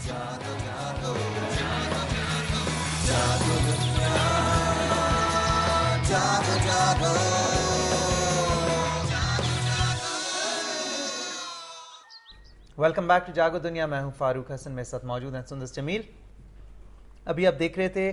Welcome back to जागो दुनिया। मैं हूं फारूक हसन, मेरे साथ मौजूद हैं सुंदर जमील। अभी आप देख रहे थे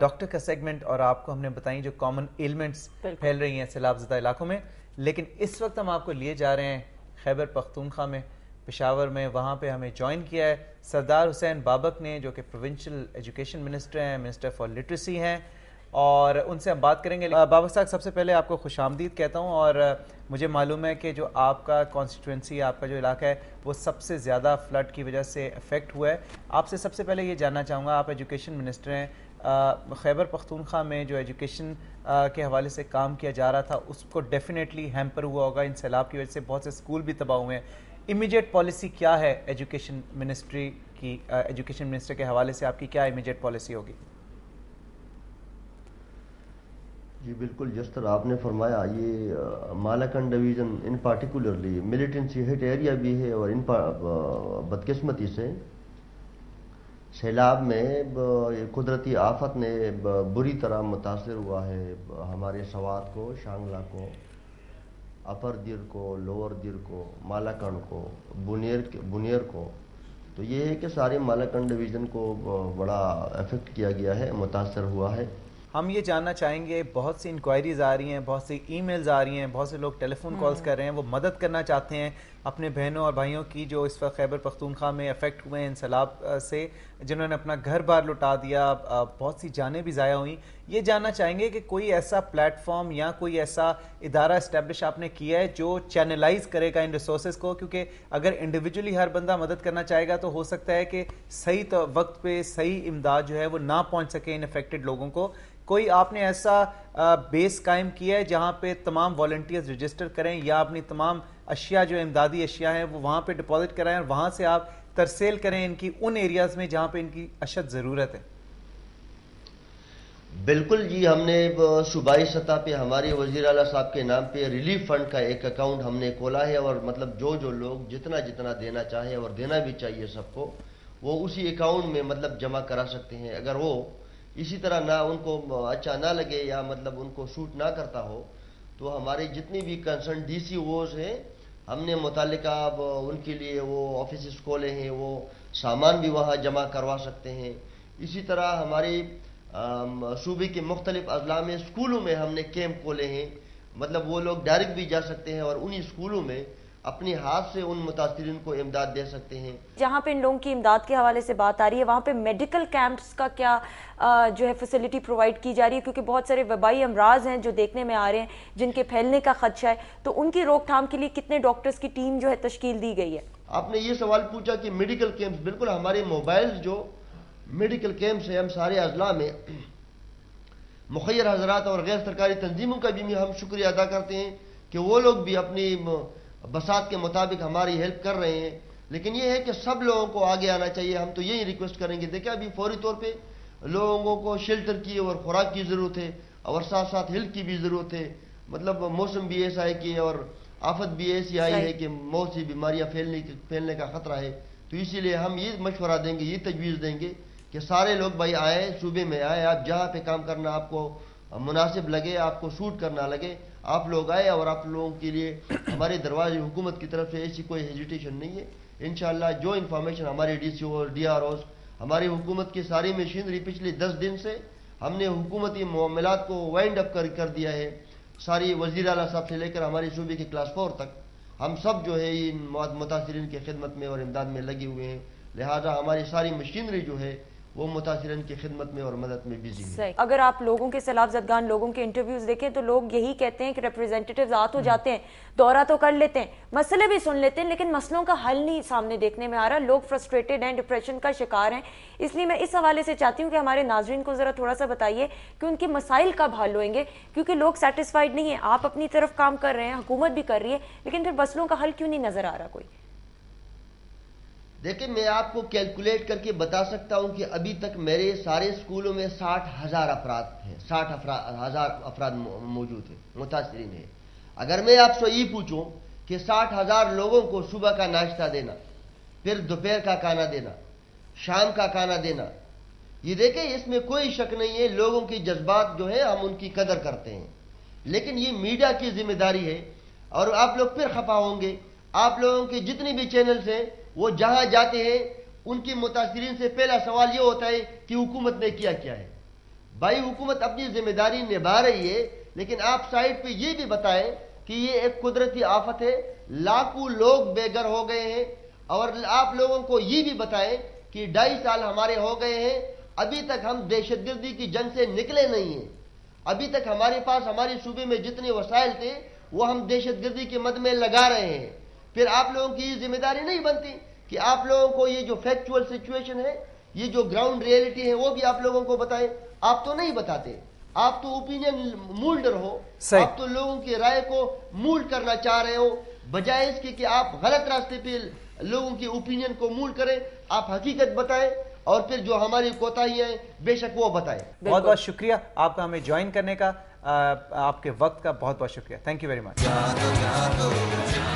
डॉक्टर का सेगमेंट और आपको हमने बताई जो कॉमन एलिमेंट्स फैल रही हैं सैलाब-ज़दा इलाकों में। लेकिन इस वक्त हम आपको लिए जा रहे हैं खैबर पख्तूनख्वा में, पेशावर में। वहाँ पे हमें ज्वाइन किया है सरदार हुसैन बाबक ने, जो कि प्रोविंशियल एजुकेशन मिनिस्टर हैं, मिनिस्टर फॉर लिटरेसी हैं, और उनसे हम बात करेंगे। बाबा साहब, सबसे पहले आपको खुशामदीद कहता हूँ। और मुझे मालूम है कि जो आपका कॉन्स्टिट्यूंसी, आपका जो इलाका है, वो सबसे ज़्यादा फ्लड की वजह से अफेक्ट हुआ है। आपसे सबसे पहले ये जानना चाहूँगा, आप एजुकेशन मिनिस्टर हैं, खैबर पख्तूनख्वा में जो एजुकेशन के हवाले से काम किया जा रहा था उसको डेफिनेटली हैम्पर हुआ होगा इन सैलाब की वजह से, बहुत से स्कूल भी तबाह हुए हैं। इमीडिएट पॉलिसी क्या है एजुकेशन मिनिस्ट्री की? एजुकेशन मिनिस्टर के हवाले से आपकी क्या इमीडिएट पॉलिसी होगी? जी बिल्कुल, जिस तरह आपने फरमाया, ये मालाकंड डिवीज़न इन पार्टिकुलरली मिलिटेंसी हिट एरिया भी है, और इन बदकिस्मती से सैलाब में कुदरती आफत ने बुरी तरह मुतासर हुआ है हमारे सवात को, शांगला को, अपर दिर को, लोअर दिर को, मालाकंड को, बुनियर को। तो ये है कि सारे मालाकंड डिवीज़न को बड़ा इफेक्ट किया गया है, मुतासर हुआ है। हम ये जानना चाहेंगे, बहुत सी इंक्वायरीज आ रही हैं, बहुत सी ईमेल्स आ रही हैं, बहुत से लोग टेलीफोन कॉल्स कर रहे हैं, वो मदद करना चाहते हैं अपने बहनों और भाइयों की जो इस वक्त खैबर पख्तूनख्वा में अफेक्ट हुए हैं इन सैलाब से, जिन्होंने अपना घर बार लुटा दिया, बहुत सी जानें भी ज़ाया हुई। ये जानना चाहेंगे कि कोई ऐसा प्लेटफॉर्म या कोई ऐसा इदारा इस्टेब्लिश आपने किया है जो चैनलाइज करेगा इन रिसोर्सेज को? क्योंकि अगर इंडिविजुअली हर बंदा मदद करना चाहेगा तो हो सकता है कि सही वक्त पे सही इमदाद जो है वो ना पहुँच सके इन अफेक्टेड लोगों को। कोई आपने ऐसा बेस कायम किया है जहां पे तमाम वॉलंटियर्स रजिस्टर करें, या अपनी तमाम अशिया जो इमदादी अशिया हैं वो वहां पे डिपॉजिट कराएं और वहां से आप तरसेल करें इनकी उन एरियाज में जहां पे इनकी अशद ज़रूरत है? बिल्कुल जी, हमने सूबाई सतह पे हमारे वज़ीर आला साहब के नाम पे रिलीफ फंड का एक अकाउंट हमने खोला है, और मतलब जो लोग जितना जितना देना चाहें, और देना भी चाहिए सबको, वो उसी अकाउंट में मतलब जमा करा सकते हैं। अगर वो इसी तरह ना उनको अच्छा ना लगे या मतलब उनको सूट ना करता हो, तो हमारे जितनी भी कंसर्न DCOs हैं, हमने मुतालिका उनके लिए वो ऑफिस खोले हैं, वो सामान भी वहाँ जमा करवा सकते हैं। इसी तरह हमारे सूबे के मुख्तलिफ अजला में स्कूलों में हमने कैंप खोले हैं, मतलब वो लोग डायरेक्ट भी जा सकते हैं और उन्हीं स्कूलों में अपने हाथ से उन मुतासिरीन को इमदाद दे सकते हैं। जहाँ पे इन लोगों की इमदाद के हवाले से बात आ रही है, वहाँ पे मेडिकल कैंप्स का क्या जो है फैसिलिटी प्रोवाइड की जा रही है? क्योंकि बहुत सारे वबाई अमराज हैं जो देखने में आ रहे हैं जिनके फैलने का खदशा है, तो उनकी रोकथाम के लिए कितने डॉक्टर्स की टीम जो है तश्कील दी गई है? आपने ये सवाल पूछा कि मेडिकल कैंप्स, बिल्कुल हमारे मोबाइल जो मेडिकल कैंप्स है, हम सारे अजला में मुखैर हजरात और गैर सरकारी तंजीमों का भी हम शुक्रिया अदा करते हैं कि वो लोग भी अपनी बसात के मुताबिक हमारी हेल्प कर रहे हैं। लेकिन ये है कि सब लोगों को आगे आना चाहिए। हम तो यही रिक्वेस्ट करेंगे। देखिए, अभी फौरी तौर पे लोगों को शेल्टर की और खुराक की ज़रूरत है, और साथ साथ हेल्थ की भी ज़रूरत है। मतलब मौसम भी ऐसा है कि, और आफत भी ऐसी आई है कि बहुत सी बीमारियाँ फैलने का खतरा है। तो इसीलिए हम ये मशवरा देंगे, ये तजवीज़ देंगे कि सारे लोग भाई आए, सूबे में आए। आप जहाँ पे काम करना आपको मुनासिब लगे, आपको सूट करना लगे, आप लोग आए, और आप लोगों के लिए हमारे दरवाजे हुकूमत की तरफ से ऐसी कोई हेजिटेशन नहीं है। इंशाअल्लाह जो इन्फॉर्मेशन हमारे DCO और DROs, हमारी हुकूमत की सारी मशीनरी पिछले 10 दिन से हमने हुकूमती मामलात को वाइंड अप कर दिया है। सारी वज़ीर आला साहब से लेकर हमारे सूबे के क्लास 4 तक हम सब जो है इन मुतासिरीन की खिदमत में और इमदाद में लगे हुए हैं। लिहाजा हमारी सारी मशीनरी जो है वो मुतासिरन की खिदमत में और मदद में बिजी है। अगर आप लोगों के सैलाब ज़दगान लोगों के इंटरव्यूज देखें तो लोग यही कहते हैं कि रिप्रेजेंटेटिव्स आ तो जाते हैं, दौरा तो कर लेते हैं, मसले भी सुन लेते हैं, लेकिन मसलों का हल नहीं सामने देखने में आ रहा। लोग फ्रस्ट्रेटेड हैं, डिप्रेशन का शिकार हैं। इसलिए मैं इस हवाले से चाहती हूँ कि हमारे नाजरीन को जरा थोड़ा सा बताइए कि उनके मसाइल कब हल होंगे, क्योंकि लोग सेटिस्फाइड नहीं है। आप अपनी तरफ काम कर रहे हैं, हुकूमत भी कर रही है, लेकिन फिर मसलों का हल क्यों नहीं नजर आ रहा कोई? देखिए, मैं आपको कैलकुलेट करके बता सकता हूं कि अभी तक मेरे सारे स्कूलों में 60,000 अफराद हैं, 60,000 अफराद मौजूद हैं, मुतासिरीन हैं। अगर मैं आपसे ये पूछूं कि 60,000 लोगों को सुबह का नाश्ता देना, फिर दोपहर का खाना देना, شام کا کھانا دینا. یہ دیکھیں اس میں کوئی شک نہیں ہے, لوگوں کی جذبات جو ہے ہم ان کی قدر کرتے ہیں, لیکن یہ میڈیا کی ذمہ داری ہے. اور آپ لوگ پھر خفا ہوں گے, آپ لوگوں کے جتنے بھی چینلز ہیں وہ جہاں جاتے ہیں ان کی متاثرین سے پہلا سوال یہ ہوتا ہے کہ حکومت نے کیا کیا ہے. بھائی حکومت اپنی ذمہ داری نبھا رہی ہے, لیکن آپ سائٹ پہ یہ بھی بتائیں کہ یہ ایک قدرتی آفت ہے, لاکھوں لوگ بے گھر ہو گئے ہیں. اور آپ لوگوں کو یہ بھی بتائیں کہ 2.5 سال ہمارے ہو گئے ہیں, ابھی تک ہم دہشت گردی کی جنگ سے نکلے نہیں ہیں. ابھی تک ہمارے پاس ہمارے صوبے میں جتنے وسائل تھے وہ ہم دہشت گردی کے مد میں لگا رہے ہیں. پھر آپ لوگوں کی یہ ذمہ داری نہیں بنتی کہ آپ لوگوں کو یہ جو فیکچوئل سچویشن ہے, یہ جو گراؤنڈ ریئلٹی ہے وہ بھی آپ لوگوں کو بتائیں. آپ تو نہیں بتاتے, آپ تو اوپینین مولڈر ہو, آپ تو لوگوں کی رائے کو مولڈ کرنا چاہ رہے ہو, بجائے اس کے کہ آپ غلط راستے پہ لوگوں کی اوپینین کو مولڈ کریں. آپ حقیقت بتائیں اور پھر جو ہماری کوتاہیاں ہیں بے شک وہ بتائیں. بہت بہت شکریہ آپ کا ہمیں جوائن کرنے کا, آپ کے وقت کا بہت بہت شکریہ. Thank you very much.